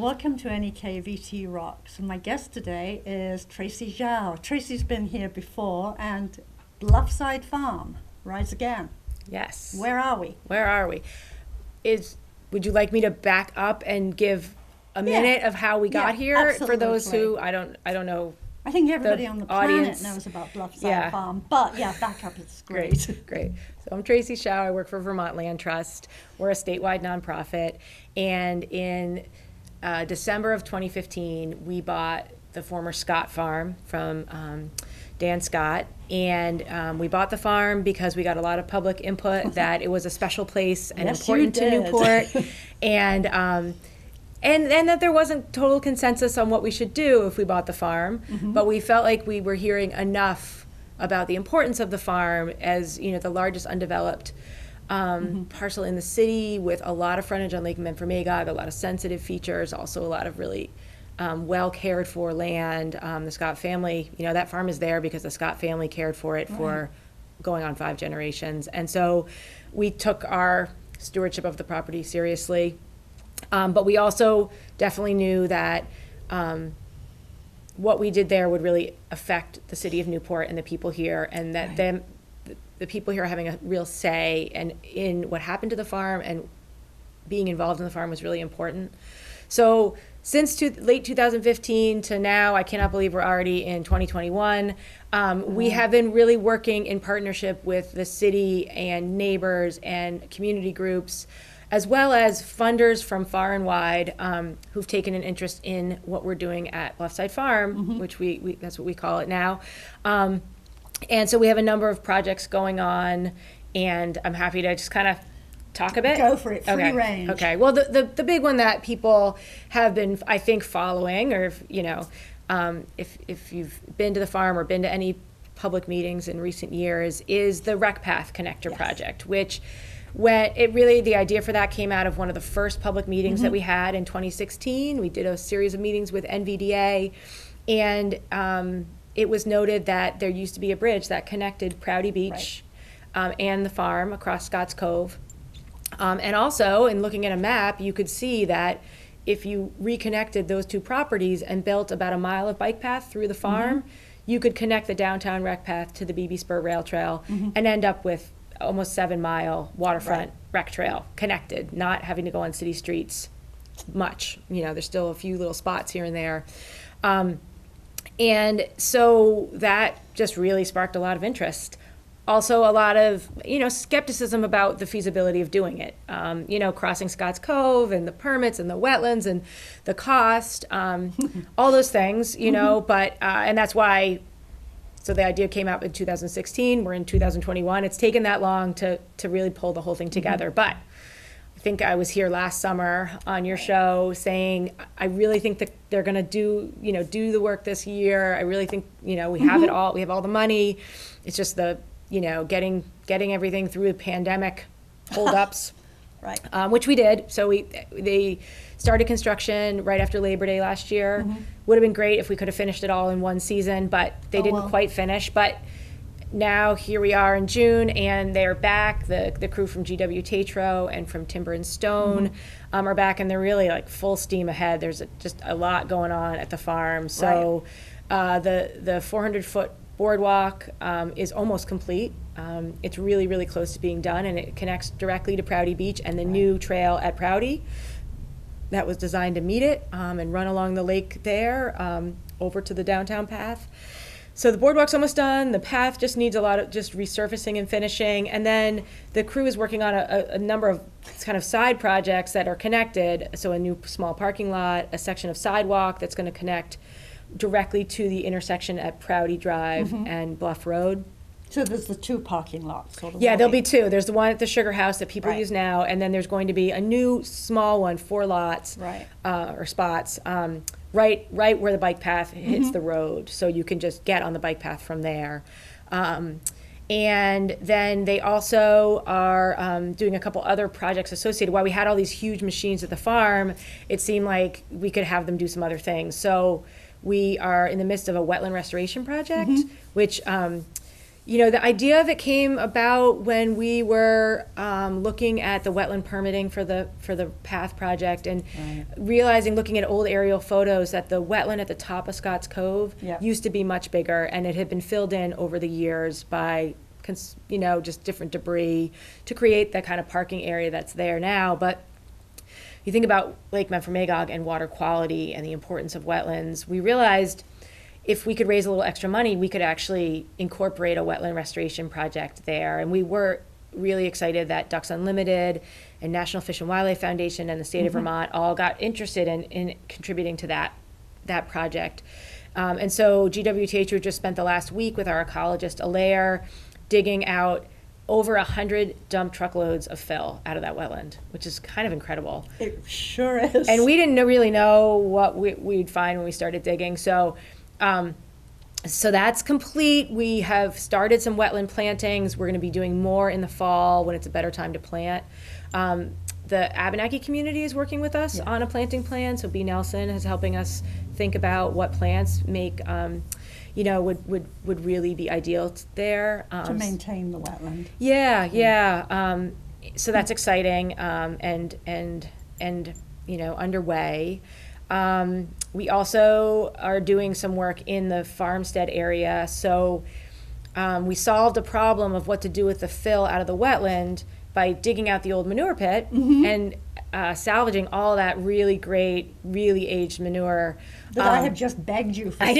Welcome to NEK VT Rocks. And my guest today is Tracy Zschau. Tracy's been here before, and Bluffside Farm, rise again. Yes. Where are we? Where are we? Would you like me to back up and give a minute of how we got here absolutely. for those who I don't know. I think everybody on the audience planet knows about Bluffside Farm, but back up is great. Great. So I'm Tracy Zschau. I work for Vermont Land Trust. We're a statewide nonprofit, and in December of 2015, we bought the former Scott Farm from Dan Scott, and we bought the farm because we got a lot of public input that it was a special place and important to Newport, and that there wasn't total consensus on what we should do if we bought the farm, but we felt like we were hearing enough about the importance of the farm as the largest undeveloped parcel in the city with a lot of frontage on Lake Memphremagog, a lot of sensitive features, also a lot of really well cared for land. The Scott family, that farm is there because the Scott family cared for it for going on 5 generations. And so we took our stewardship of the property seriously. But we also definitely knew that what we did there would really affect the city of Newport and the people here, and that the people here are having a real say in what happened to the farm, and being involved in the farm was really important. So since late 2015 to now, I cannot believe we're already in 2021. We have been really working in partnership with the city and neighbors and community groups, as well as funders from far and wide who've taken an interest in what we're doing at Bluffside Farm, which we that's what we call it now. And so we have a number of projects going on, and I'm happy to just kind of talk a bit. Go for it, free range. Okay, well, the big one that people have been, I think, following, or if you've been to the farm or been to any public meetings in recent years, is the Rec Path Connector project, which the idea for that came out of one of the first public meetings that we had in 2016. We did a series of meetings with NVDA, and it was noted that there used to be a bridge that connected Prouty Beach and the farm across Scotts Cove. And also, in looking at a map, you could see that if you reconnected those two properties and built about a mile of bike path through the farm, you could connect the downtown rec path to the BB Spur Rail Trail and end up with almost 7-mile waterfront rec trail connected, not having to go on city streets much. There's still a few little spots here and there. And so that just really sparked a lot of interest. Also a lot of, skepticism about the feasibility of doing it. Crossing Scotts Cove and the permits and the wetlands and the cost, all those things, but, and that's why, so the idea came out in 2016, we're in 2021. It's taken that long to really pull the whole thing together. But I think I was here last summer on your show saying, I really think that they're gonna do the work this year. I really think, we have it all, we have all the money. It's just getting everything through the pandemic holdups, which we did. So they started construction right after Labor Day last year. Would have been great if we could have finished it all in one season, but they didn't quite finish. But now here we are in June, and they're back. The crew from GW Tatro and from Timber and Stone are back, and they're really like full steam ahead. There's just a lot going on at the farm. So the 400-foot boardwalk is almost complete. It's really, really close to being done, and it connects directly to Prouty Beach and the new trail at Prouty that was designed to meet it and run along the lake there over to the downtown path. So the boardwalk's almost done. The path just needs a lot of just resurfacing and finishing. And then the crew is working on a number of kind of side projects that are connected. So a new small parking lot, a section of sidewalk that's going to connect directly to the intersection at Prouty Drive and Bluff Road. So there's the 2 parking lots. Yeah, there'll be 2. There's the one at the Sugar House that people use now, and then there's going to be a new small one, 4 lots or spots, right where the bike path hits the road, so you can just get on the bike path from there. And then they also are doing a couple other projects associated. While we had all these huge machines at the farm, it seemed like we could have them do some other things. So we are in the midst of a wetland restoration project, which The idea of it came about when we were looking at the wetland permitting for the path project, and realizing, looking at old aerial photos, that the wetland at the top of Scotts Cove used to be much bigger, and it had been filled in over the years by just different debris to create that kind of parking area that's there now. But you think about Lake Memphremagog and water quality and the importance of wetlands, we realized if we could raise a little extra money, we could actually incorporate a wetland restoration project there. And we were really excited that Ducks Unlimited and National Fish and Wildlife Foundation and the state of Vermont all got interested in contributing to that project. And so GWTH just spent the last week with our ecologist, Alaire, digging out over 100 dump truckloads of fill out of that wetland, which is kind of incredible. It sure is. And we didn't really know what we'd find when we started digging. So that's complete. We have started some wetland plantings. We're going to be doing more in the fall when it's a better time to plant. The Abenaki community is working with us on a planting plan. So B. Nelson is helping us think about what plants would really be ideal there. To maintain the wetland. So that's exciting and underway. We also are doing some work in the Farmstead area. So we solved a problem of what to do with the fill out of the wetland by digging out the old manure pit and salvaging all that really great, really aged manure. That I have just begged you for. I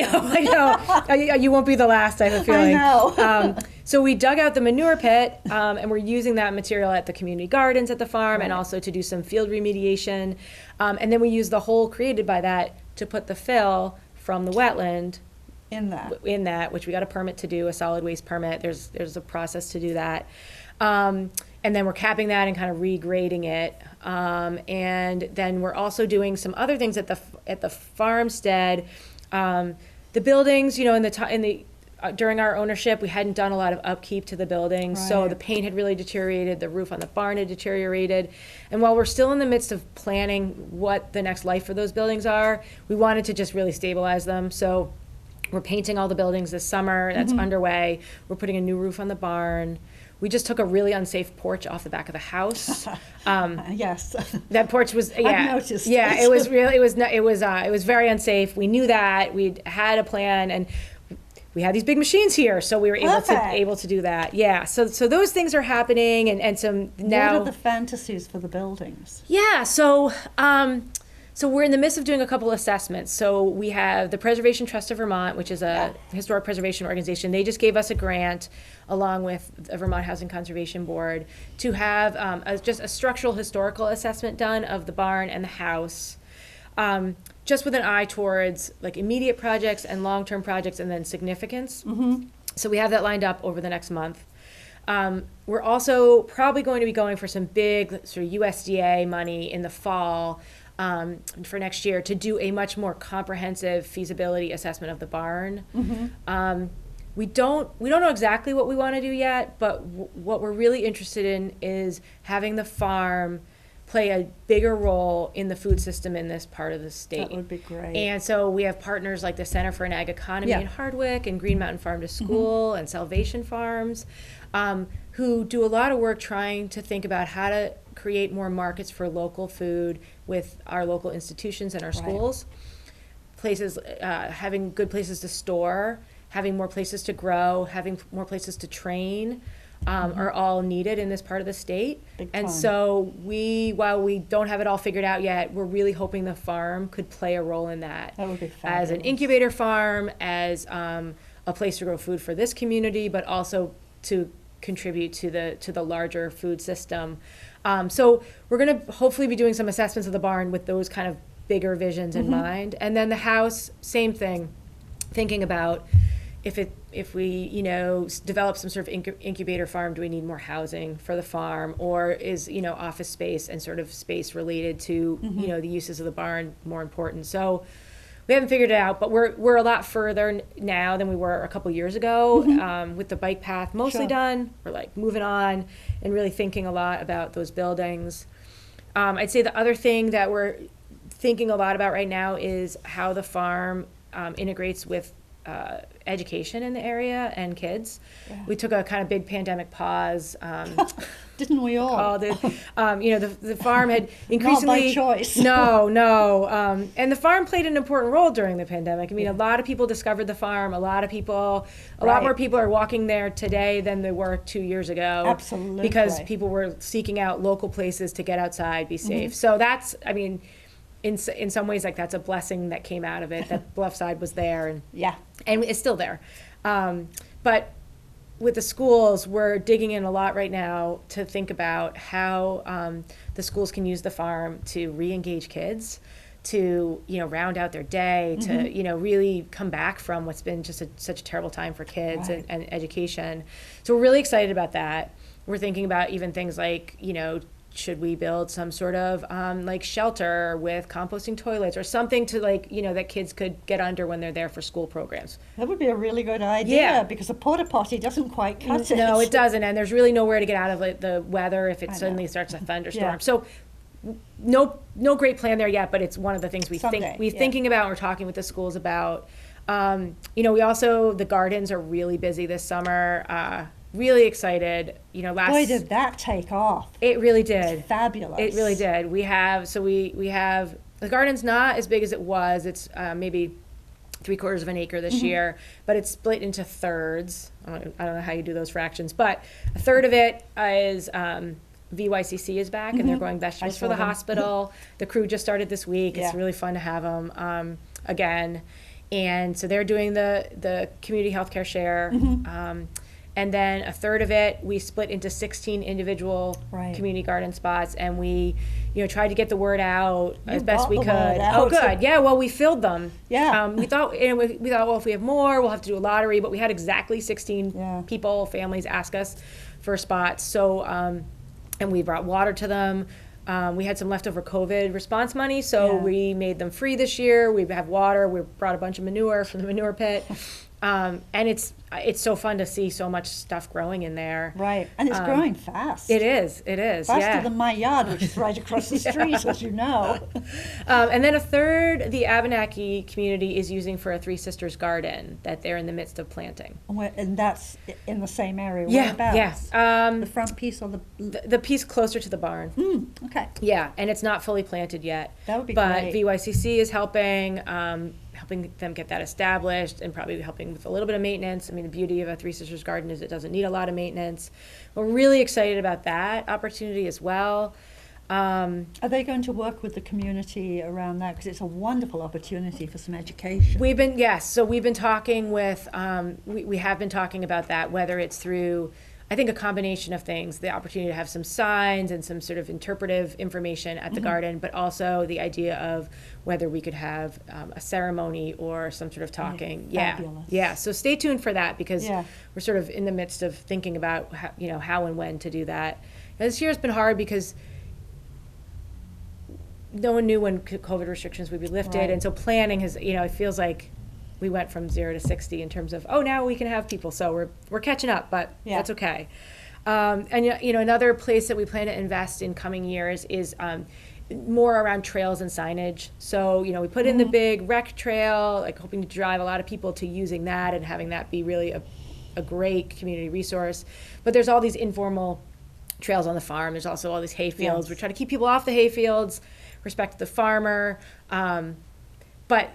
know. You won't be the last, I have a feeling. I know. So we dug out the manure pit, and we're using that material at the community gardens at the farm, and also to do some field remediation. And then we use the hole created by that to put the fill from the wetland in that, which we got a permit to do, a solid waste permit. There's a process to do that. And then we're capping that and kind of regrading it. And then we're also doing some other things at the farmstead. The buildings, during our ownership, we hadn't done a lot of upkeep to the buildings. Right. So the paint had really deteriorated, the roof on the barn had deteriorated. And while we're still in the midst of planning what the next life for those buildings are, we wanted to just really stabilize them. So we're painting all the buildings this summer. That's underway. We're putting a new roof on the barn. We just took a really unsafe porch off the back of the house. Yes. That porch was, I've noticed. Yeah, it was very unsafe. We knew that. We'd had a plan, and we had these big machines here, so we were able to do that. Yeah. So those things are happening, and some now. What are the fantasies for the buildings? Yeah. So we're in the midst of doing a couple assessments. So we have the Preservation Trust of Vermont, which is a historic preservation organization. They just gave us a grant, along with the Vermont Housing Conservation Board, to have just a structural historical assessment done of the barn and the house, just with an eye towards like immediate projects and long-term projects, and then significance. So we have that lined up over the next month. We're also probably going to be going for some big sort of USDA money in the fall for next year to do a much more comprehensive feasibility assessment of the barn. We don't know exactly what we want to do yet, but what we're really interested in is having the farm play a bigger role in the food system in this part of the state. That would be great. And so we have partners like the Center for an Ag Economy in Hardwick, and Green Mountain Farm to School, and Salvation Farms, who do a lot of work trying to think about how to create more markets for local food with our local institutions and our schools. Places, having good places to store, having more places to grow, having more places to train, are all needed in this part of the state. And so while we don't have it all figured out yet, we're really hoping the farm could play a role in that. That would be fabulous. As an incubator farm, as a place to grow food for this community, but also to contribute to the larger food system. So we're going to hopefully be doing some assessments of the barn with those kind of bigger visions in mind. And then the house, same thing, thinking about if we develop some sort of incubator farm, do we need more housing for the farm, or is office space and sort of space related to the uses of the barn more important? So we haven't figured it out, but we're a lot further now than we were a couple years ago, with the bike path mostly done. We're like moving on and really thinking a lot about those buildings. I'd say the other thing that we're thinking a lot about right now is how the farm integrates with education in the area and kids. Yeah. We took a kind of big pandemic pause. Didn't we all? Called it, the farm had increasingly... Not by choice. No. And the farm played an important role during the pandemic. I mean, a lot of people discovered the farm. A lot more people are walking there today than they were 2 years ago. Absolutely. Because people were seeking out local places to get outside, be safe. So that's, I mean, in some ways, like, that's a blessing that came out of it, that Bluffside was there. And it's still there. But with the schools, we're digging in a lot right now to think about how the schools can use the farm to re-engage kids, to round out their day, to really come back from what's been just such a terrible time for kids and education. So we're really excited about that. We're thinking about even things like should we build some sort of like shelter with composting toilets or something to that kids could get under when they're there for school programs. That would be a really good idea because a porta potty doesn't quite cut it. No, it doesn't, and there's really nowhere to get out of the weather if it suddenly starts a thunderstorm. So no great plan there yet, but it's one of the things we're thinking about. We're talking with the schools about. We also, the gardens are really busy this summer. Really excited. Boy, did that take off. It really did. It's fabulous. It really did. We have the garden's not as big as it was. It's maybe 3/4 of an acre this year, but it's split into thirds. I don't know how you do those fractions, but a third of it is VYCC is back, and they're growing vegetables for the hospital. The crew just started this week. It's really fun to have them again. And so they're doing the community healthcare share. And then a third of it, we split into 16 individual community garden spots, and we, tried to get the word out as best we could. Oh, good. Yeah, well, we filled them. Yeah. We thought, well, if we have more, we'll have to do a lottery, but we had exactly 16 people, families ask us for spots. So, and we brought water to them. We had some leftover COVID response money, so we made them free this year. We have water. We brought a bunch of manure from the manure pit. And it's so fun to see so much stuff growing in there. Right, and it's growing fast. It is, Faster than my yard, which is right across the street, as you know. And then a third, the Abenaki community is using for a Three Sisters garden that they're in the midst of planting. And that's in the same area. Whereabouts? The front piece or the piece closer to the barn. Okay. Yeah, and it's not fully planted yet. That would be great. But VYCC is helping them get that established and probably helping with a little bit of maintenance. I mean, the beauty of a Three Sisters garden is it doesn't need a lot of maintenance. We're really excited about that opportunity as well. Are they going to work with the community around that? Because it's a wonderful opportunity for some education. We've been talking with, we have been talking about that, whether it's through, I think, a combination of things, the opportunity to have some signs and some sort of interpretive information at the garden, but also the idea of whether we could have a ceremony or some sort of talking. Fabulous. So stay tuned for that, because we're sort of in the midst of thinking about how and when to do that. And this year has been hard because no one knew when COVID restrictions would be lifted, and so planning has, it feels like we went from 0 to 60 in terms of, now we can have people. So we're catching up, but that's okay. And another place that we plan to invest in coming years is more around trails and signage. So, we put in the big rec trail, like hoping to drive a lot of people to using that and having that be really a great community resource. But there's all these informal trails on the farm. There's also all these hay fields. We try to keep people off the hay fields, respect the farmer, but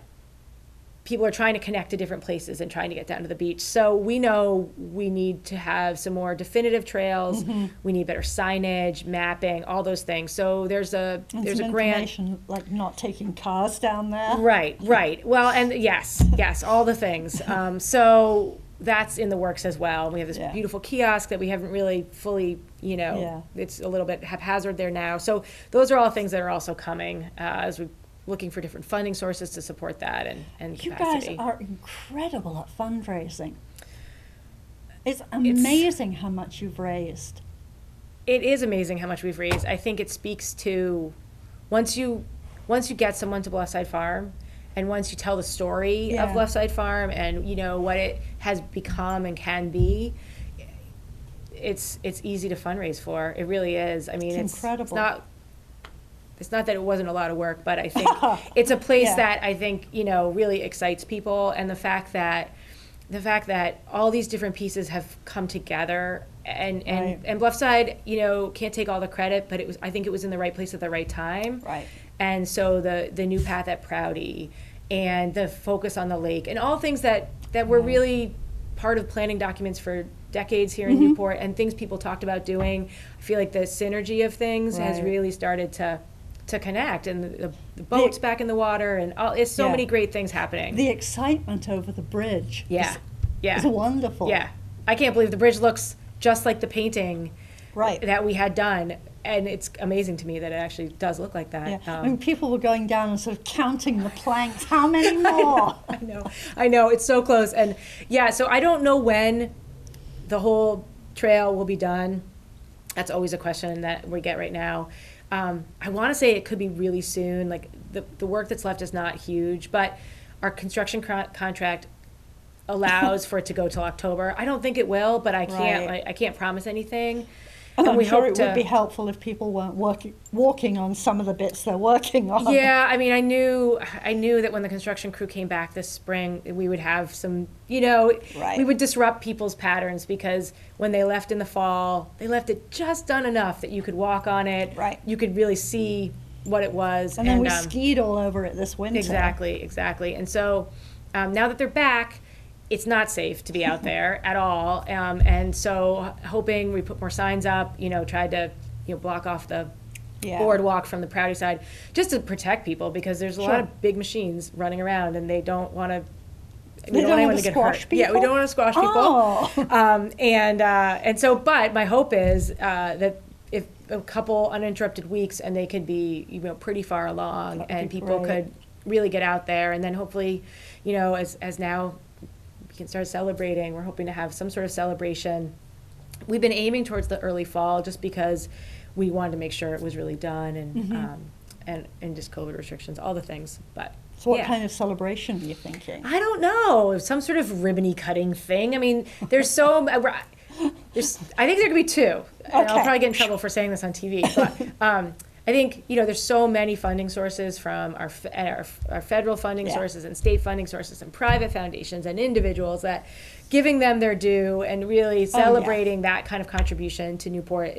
people are trying to connect to different places and trying to get down to the beach. So we know we need to have some more definitive trails. We need better signage, mapping, all those things. So there's a grant, information, like not taking cars down there. Right. Well, and yes, all the things. So that's in the works as well. We have this beautiful kiosk that we haven't really fully, it's a little bit haphazard there now. So those are all things that are also coming as we looking for different funding sources to support that and capacity. You guys are incredible at fundraising. It's amazing how much you've raised. It is amazing how much we've raised. I think it speaks to once you get someone to Bluffside Farm, and once you tell the story of Bluffside Farm and what it has become and can be, it's easy to fundraise for. It really is. I mean, it's incredible. It's not that it wasn't a lot of work, but I think it's a place that I think, really excites people. And the fact that the fact that all these different pieces have come together, and Right. and Bluffside, you know, can't take all the credit, but I think it was in the right place at the right time. Right. And so the new path at Prouty and the focus on the lake and all things that were really part of planning documents for decades here in Newport, and things people talked about doing. I feel like the synergy of things has Right. really started to connect, and the boats back in the water, and it's so many great things happening. The excitement over the bridge is wonderful. Yeah. I can't believe the bridge looks just like the painting Right. that we had done. And it's amazing to me that it actually does look like that. Yeah. I mean, people were going down and sort of counting the planks. How many more? I know. It's so close. And yeah, so I don't know when the whole trail will be done. That's always a question that we get right now. I want to say it could be really soon. Like the work that's left is not huge, but our construction contract allows for it to go till October. I don't think it will, but I can't. Right. I can't promise anything. And I'm we sure hope it would be helpful if people weren't walking on some of the bits they're working on. Yeah, I mean, I knew that when the construction crew came back this spring, we would have some, you know, Right. we would disrupt people's patterns, because when they left in the fall, they left it just done enough that you could walk on it. Right. You could really see what it was. And then we skied all over it this winter. Exactly. And so now that they're back, it's not safe to be out there at all. And so hoping we put more signs up, you know, tried to, you know, block off the boardwalk from the Prouty side, just to protect people, because there's a lot of big machines running around, and they don't want to. We don't want anyone to get hurt. People? Yeah, we don't want to squash people. Oh. And so, but my hope is that if a couple uninterrupted weeks, and they could be, you know, pretty far along, and people could really get out there, and then hopefully, you know, as now we can start celebrating. We're hoping to have some sort of celebration. We've been aiming towards the early fall, just because we wanted to make sure it was really done, and just COVID restrictions, all the things. But So what kind of celebration are you thinking? I don't know. Some sort of ribbony cutting thing. I mean, there's so. I think there could be two. And I'll probably get in trouble for saying this on TV, but I think, you know, there's so many funding sources, from our federal funding sources and state funding sources and private foundations and individuals, that giving them their due and really celebrating that kind of contribution to Newport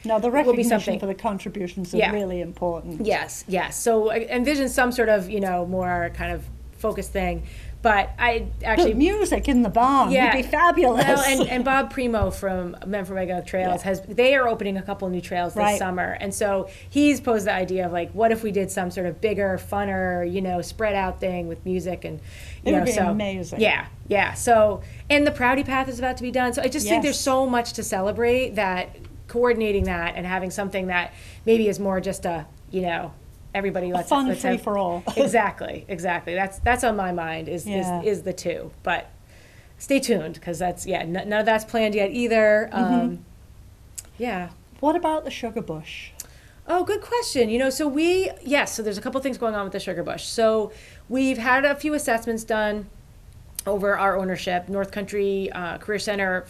Now, the will be recognition something. for the contributions are really important. Yes. So I envision some sort of, you know, more kind of focused thing. But I actually... The music in the barn would be fabulous. Well, and Bob Primo from Men for Magog Trails they are opening a couple new trails this summer. And so he's posed the idea of, like, what if we did some sort of bigger, funner, you know, spread out thing with music, and it would be amazing. Yeah. So, and the Prouty Path is about to be done. So I just think there's so much to celebrate, that coordinating that and having something that maybe is more just a, you know, everybody let's free for all. Exactly. That's on my mind is the two. But stay tuned, because that's none of that's planned yet either. What about the sugar bush? Oh, good question. You know, so so there's a couple things going on with the sugar bush. So we've had a few assessments done over our ownership. North Country Career Center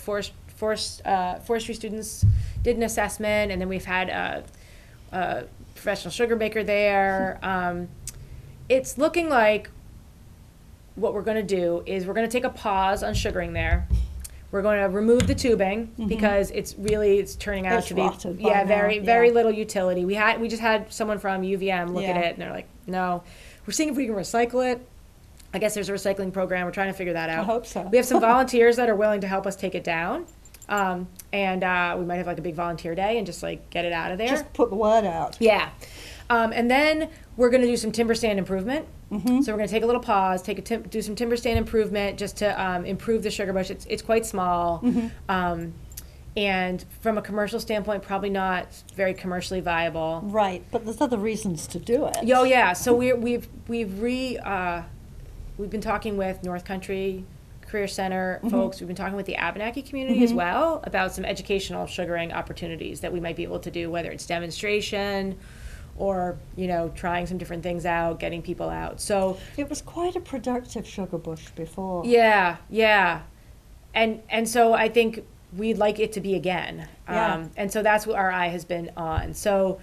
forestry students did an assessment, and then we've had a professional sugar maker there. It's looking like what we're going to do is we're going to take a pause on sugaring there. We're going to remove the tubing, because it's turning out to be very little utility. We just had someone from UVM look at it, and they're like, no. We're seeing if we can recycle it. I guess there's a recycling program. We're trying to figure that out. I hope so. We have some volunteers that are willing to help us take it down. And we might have like a big volunteer day and just like get it out of there. Just put the word out. Yeah. And then we're going to do some timber stand improvement. So we're going to take a little pause, do some timber stand improvement just to improve the sugar bush. It's quite small. And from a commercial standpoint, probably not very commercially viable. Right, but there's other reasons to do it. Oh yeah. So we've been talking with North Country Career Center folks. We've been talking with the Abenaki community as well about some educational sugaring opportunities that we might be able to do, whether it's demonstration or, you know, trying some different things out, getting people out. So it was quite a productive sugar bush before. Yeah. And so I think we'd like it to be again. And so that's what our eye has been on. So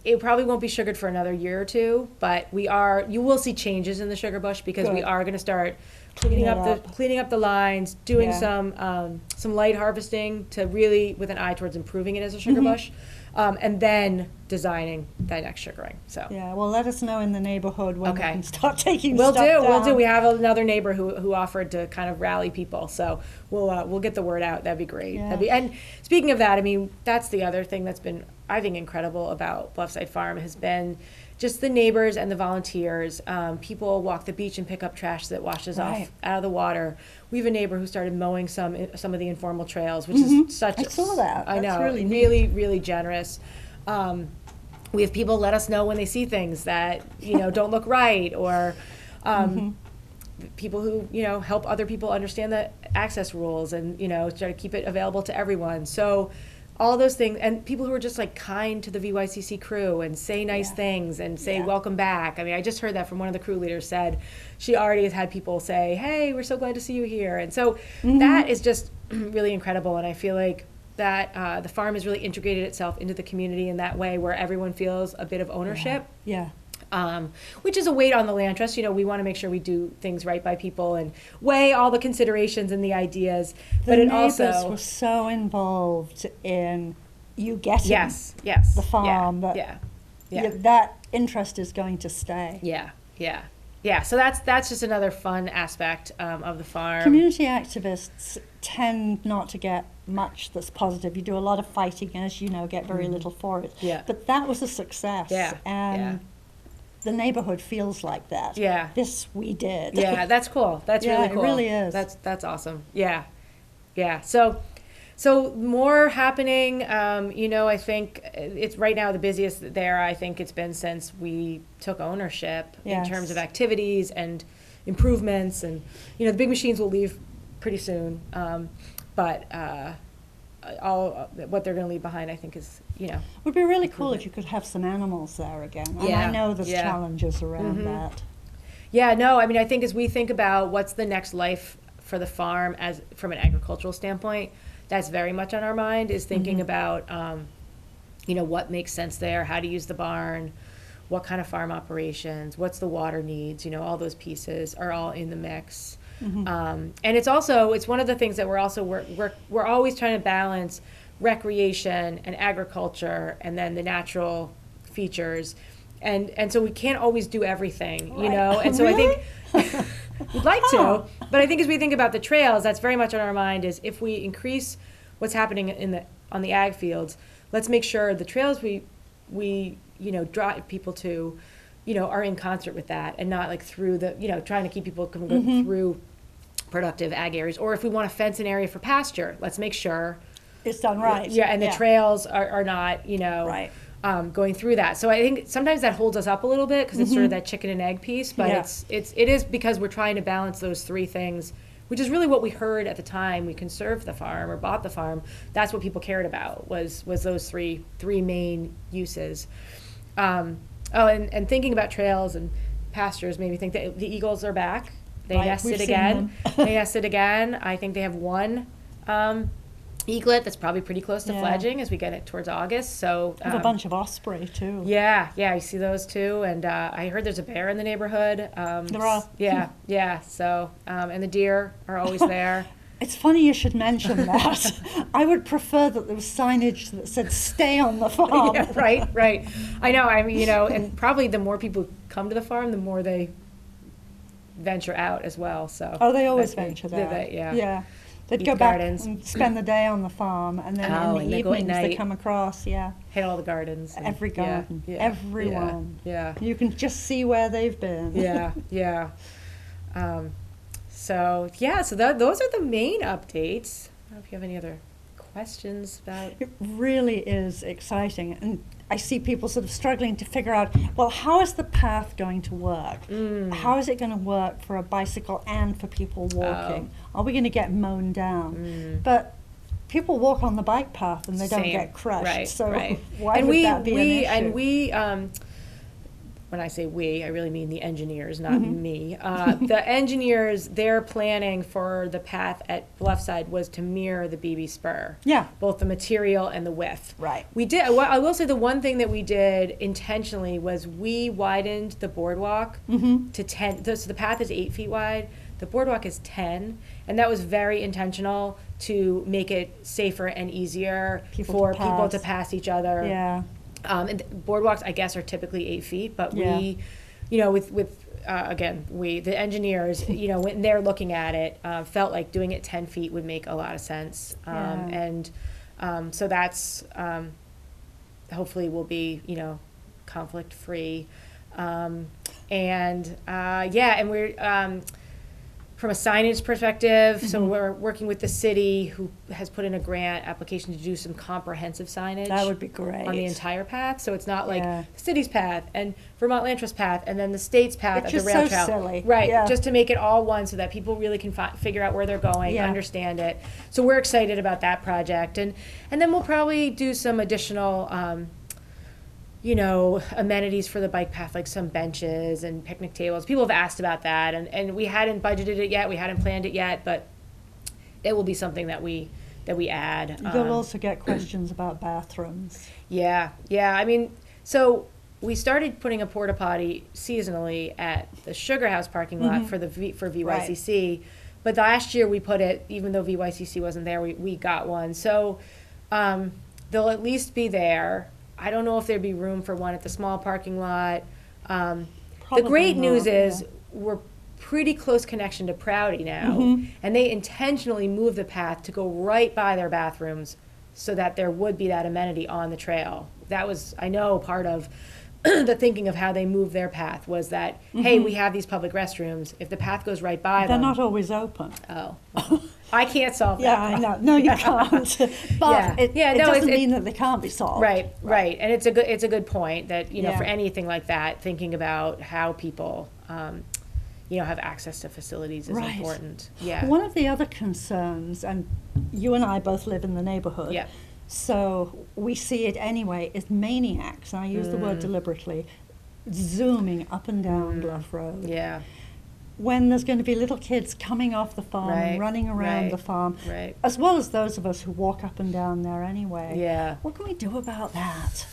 it probably won't be sugared for another year or two, but you will see changes in the sugar bush because we are going to start cleaning up the lines, doing some light harvesting to really with an eye towards improving it as a sugar bush, and then designing that next sugaring. So yeah, well, let us know in the neighborhood when we can start taking We'll stuff do. We have another neighbor who offered to kind of rally people, so we'll get the word out. That'd be great. Yeah. And speaking of that, I mean, that's the other thing that's been, I think, incredible about Bluffside Farm has been just the neighbors and the volunteers. People walk the beach and pick up trash that washes off out of the water. We have a neighbor who started mowing some of the informal trails, which is such. I saw that. I know, really, really generous. We have people let us know when they see things that don't look right, or people who help other people understand the access rules and try to keep it available to everyone. So all those things, and people who are just like kind to the VYCC crew and say nice things and say welcome back. I mean, I just heard that from one of the crew leaders. Said she already has had people say, "Hey, we're so glad to see you here," and so that is just really incredible. And I feel like that the farm has really integrated itself into the community in that way, where everyone feels a bit of ownership. Yeah. Which is a weight on the land trust. We want to make sure we do things right by people and weigh all the considerations and the ideas. The neighbors were so involved in you getting the farm. That interest is going to stay. Yeah. So that's just another fun aspect of the farm. Community activists tend not to get much that's positive. You do a lot of fighting, and as you know, get very little for it. Yeah. But that was a success. And the neighborhood feels like that. Yeah. This we did. Yeah, that's cool. That's really cool. It really is. That's awesome. Yeah. So more happening. I think it's right now the busiest there. I think it's been since we took ownership in terms of activities and improvements, and the big machines will leave pretty soon. But all what they're going to leave behind, I think, is would be really cool if you could have some animals there again. And I know there's challenges around that. Yeah, no, I mean, I think as we think about what's the next life for the farm as from an agricultural standpoint, that's very much on our mind, is thinking about, what makes sense there, how to use the barn, what kind of farm operations, what's the water needs, all those pieces are all in the mix. And it's one of the things that we're always trying to balance recreation and agriculture and then the natural features. And so we can't always do everything, and so Really? I think we'd like to, but I think as we think about the trails, that's very much on our mind, is if we increase what's happening on the ag fields, let's make sure the trails we drive people to, are in concert with that, and not like through the, trying to keep people going through productive ag areas. Or if we want to fence an area for pasture, let's make sure it's done right. Yeah, and the trails are not, going through that. So I think sometimes that holds us up a little bit because it's sort of that chicken and egg piece, but it is because we're trying to balance those three things, which is really what we heard at the time we conserved the farm or bought the farm. That's what people cared about was those three main uses. And thinking about trails and pastures made me think that the eagles are back. They nested again. They nested again. I think they have one eaglet that's probably pretty close to fledging as we get it towards August. So I have a bunch of osprey too. Yeah, I see those too. And I heard there's a bear in the neighborhood. There are. Yeah. So and the deer are always there. It's funny you should mention that. I would prefer that there was signage that said "Stay on the farm." Yeah, right. I know. I mean, and probably the more people come to the farm, the more they venture out as well. So they always venture out. Yeah. They'd go back and spend the day on the farm, and then in the evenings they come across. Hit all the gardens. Every garden. Everyone. Yeah. You can just see where they've been. Yeah. So those are the main updates. I don't know if you have any other questions about. It really is exciting, and I see people sort of struggling to figure out, well, how is the path going to work? How is it going to work for a bicycle and for people walking? Are we going to get mown down? But people walk on the bike path and they don't get crushed. Why would that be an issue? And we when I say we, I really mean the engineers, not me. The engineers, their planning for the path at Bluffside was to mirror the BB spur. Yeah. Both the material and the width. Right. We did, well, I will say the one thing that we did intentionally was we widened the boardwalk to 10, so the path is 8 feet wide, the boardwalk is 10, and that was very intentional to make it safer and easier for people to pass each other. Yeah. And boardwalks, I guess, are typically 8 feet, but we, you know, again, the engineers, you know, when they're looking at it, felt like doing it 10 feet would make a lot of sense. And so that's, hopefully will be, you know, conflict free. And we're, from a signage perspective, so we're working with the city, who has put in a grant application to do some comprehensive signage. That would be great. On the entire path, so it's not like the city's path and Vermont Land Trust path and then the state's path Which at the rail is so trail. silly. Right, Yeah. just to make it all one so that people really can figure out where they're going, understand it. So we're excited about that project, and then we'll probably do some additional you know, amenities for the bike path, like some benches and picnic tables. People have asked about that, and we hadn't budgeted it yet, we hadn't planned it yet, but it will be something that we add. You'll also get questions about bathrooms. Yeah, I mean, so we started putting a porta potty seasonally at the Sugar House parking lot for VYCC, but last year we put it, even though VYCC wasn't there, we got one. So they'll at least be there. I don't know if there'd be room for one at the small parking lot. The great news is we're pretty close connection to Prouty now, and they intentionally moved the path to go right by their bathrooms so that there would be that amenity on the trail. That was, I know, part of the thinking of how they moved their path was that, hey, we have these public restrooms. If the path goes right by They're them. not always open. Oh. I can't solve that. Yeah, I know. No, you can't. But it doesn't mean that they can't be solved. Right. And it's a good point that, you know, for anything like that, thinking about how people, you know, have access to facilities is important. Yeah. One of the other concerns, and you and I both live in the neighborhood. Yeah. So we see it anyway, is maniacs, and I use the word deliberately, zooming up and down Bluff Road. Yeah. When there's going to be little kids coming off the farm, running around the farm, as well as those of us who walk up and down there anyway. Yeah. What can we do about that?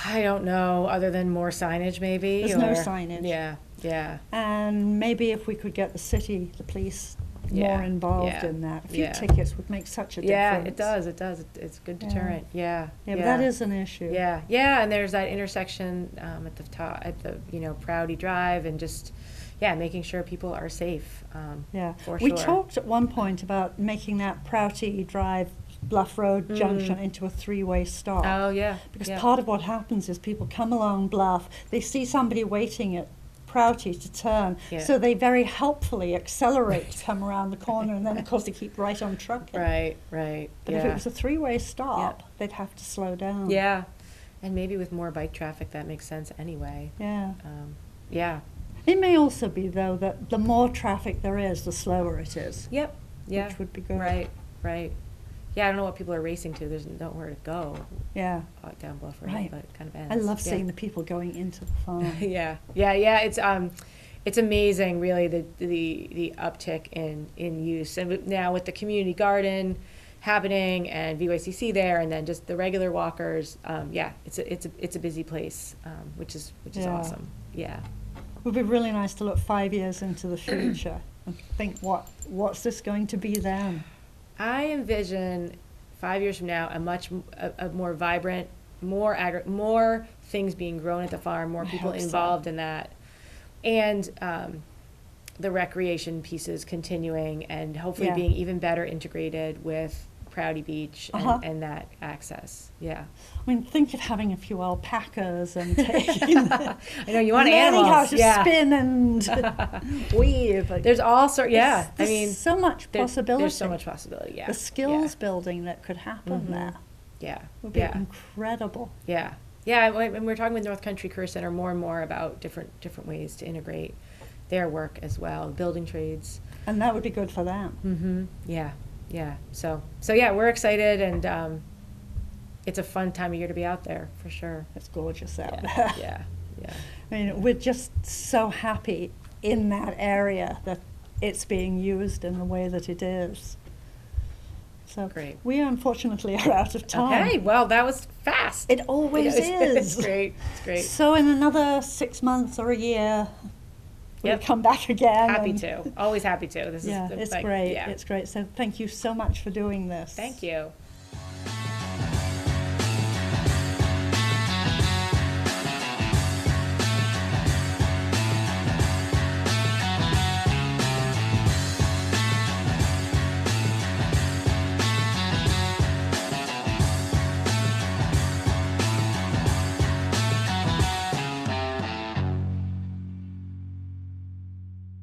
I don't know, other than more signage maybe? There's no signage. Yeah. And maybe if we could get the city, the police, more involved in that. A few tickets would make such a difference. Yeah, it does. It's a good deterrent. Yeah, but that is an issue. Yeah, and there's that intersection at the top, at the, you know, Prouty Drive, and just, making sure people are safe. For sure. We talked at one point about making that Prouty Drive Bluff Road junction into a three-way stop. Oh, yeah. Because part of what happens is people come along Bluff, they see somebody waiting at Prouty to turn, so they very helpfully accelerate to come around the corner, and then of course they keep right on trucking. Right. But if it was a three-way stop, they'd have to slow down. Yeah, and maybe with more bike traffic that makes sense anyway. Yeah. It may also be, though, that the more traffic there is, the slower it is. Yep. Yeah. Which would be good. Right. Yeah, I don't know what people are racing to. There's nowhere to go. Yeah. Down Bluff Road, but it kind of ends. I love seeing the people going into the farm. Yeah. It's amazing, really, the uptick in use, and now with the community garden happening and VYCC there, and then just the regular walkers. It's a busy place, which is awesome. Yeah. It would be really nice to look 5 years into the future and think, what's this going to be then? I envision 5 years from now a more vibrant, more things being grown at the farm, more people involved in that, and the recreation pieces continuing, and hopefully being even better integrated with Prouty Beach and that access. Yeah. I mean, think of having a few alpacas and taking I know you want animals. Learning how to spin and weave. There's all sorts. Yeah. There's so much possibility. There's so much possibility. Yeah. The skills building that could happen there. Yeah. Would be incredible. Yeah. Yeah. And we're talking with North Country Career Center more and more about different ways to integrate their work as well, building trades. And that would be good for them. Yeah. So we're excited, and it's a fun time of year to be out there for sure. It's gorgeous out there. Yeah. I mean, we're just so happy in that area that it's being used in the way that it is. So Great. we unfortunately are out of time. Okay, well, that was fast. It always is. It's great. It's great. So in another 6 months or a year, we'll Yep. come back again. Happy and- to. Always happy to. This Yeah, is it's like, great. yeah. It's great. So thank you so much for doing this. Thank you.